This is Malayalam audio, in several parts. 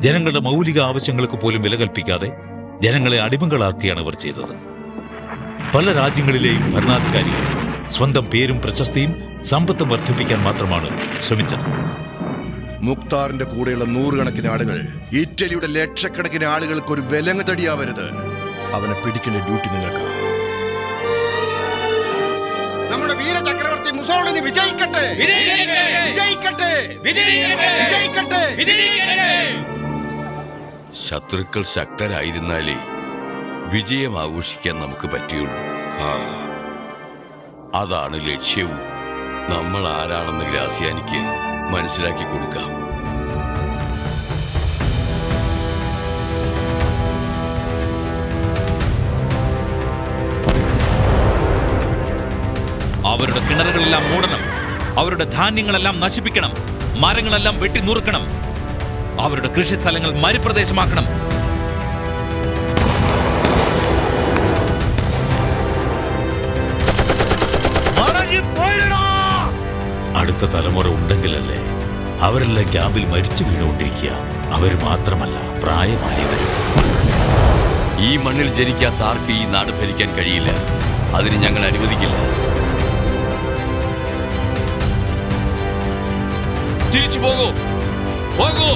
ജനങ്ങളുടെ മൗലിക ആവശ്യങ്ങൾക്ക് പോലും വില കൽപ്പിക്കാതെ ജനങ്ങളെ അടിമകളാക്കുകയാണ് അവർ ചെയ്തത്. പല രാജ്യങ്ങളിലെയും ഭരണാധികാരികൾ സ്വന്തം പേരും പ്രശസ്തിയും സമ്പത്തും വർദ്ധിപ്പിക്കാൻ മാത്രമാണ് ശ്രമിച്ചത്. മുക്താറിന്റെ കൂടെയുള്ള നൂറുകണക്കിന് ആളുകൾ ഇറ്റലിയുടെ ലക്ഷക്കണക്കിന് ആളുകൾക്ക് ഒരു വിലങ്ങ് തടിയാവരുത്. അവനെ പിടിക്കേണ്ട ഡ്യൂട്ടി നിങ്ങൾക്ക്. നമ്മുടെ വീരചക്രവർത്തി മുസോളിനി വിജയിക്കട്ടെ! വിജയിക്കട്ടെ! വിജയിക്കട്ടെ! ശത്രുക്കൾ ശക്തരായിരുന്നാലേ വിജയം ആഘോഷിക്കാൻ നമുക്ക് പറ്റുള്ളൂ. അതാണ് ലക്ഷ്യവും. നമ്മൾ ആരാണെന്ന് ഗ്രാസിയാനിക്ക് മനസ്സിലാക്കി കൊടുക്കാം. അവരുടെ കിണറുകളെല്ലാം മൂടണം, അവരുടെ ധാന്യങ്ങളെല്ലാം നശിപ്പിക്കണം, മരങ്ങളെല്ലാം വെട്ടി നുറുക്കണം, അവരുടെ കൃഷിസ്ഥലങ്ങൾ മരുപ്രദേശമാക്കണം. അടുത്ത തലമുറ ഉണ്ടെങ്കിലല്ലേ അവരെല്ലാം ക്യാമ്പിൽ മരിച്ചു വീണുകൊണ്ടിരിക്കുക. അവർ മാത്രമല്ല, പ്രായമായവർ. ഈ മണ്ണിൽ ജനിക്കാത്ത ആർക്ക് ഈ നാട് ഭരിക്കാൻ കഴിയില്ല. അതിന് ഞങ്ങൾ അനുവദിക്കില്ല. തിരിച്ചു പോകൂ, പോകൂ.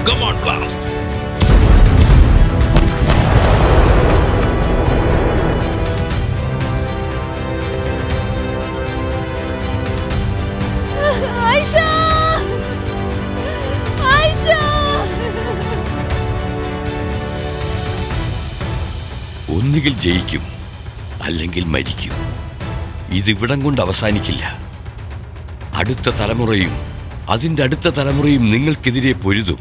Come on, blast! Aisha! Aisha! ഒന്നുകിൽ ജയിക്കും, അല്ലെങ്കിൽ മരിക്കും. ഇതിവിടം കൊണ്ട് അവസാനിക്കില്ല. അടുത്ത തലമുറയും അതിൻ്റെ അടുത്ത തലമുറയും നിങ്ങൾക്കെതിരെ പൊരുതും.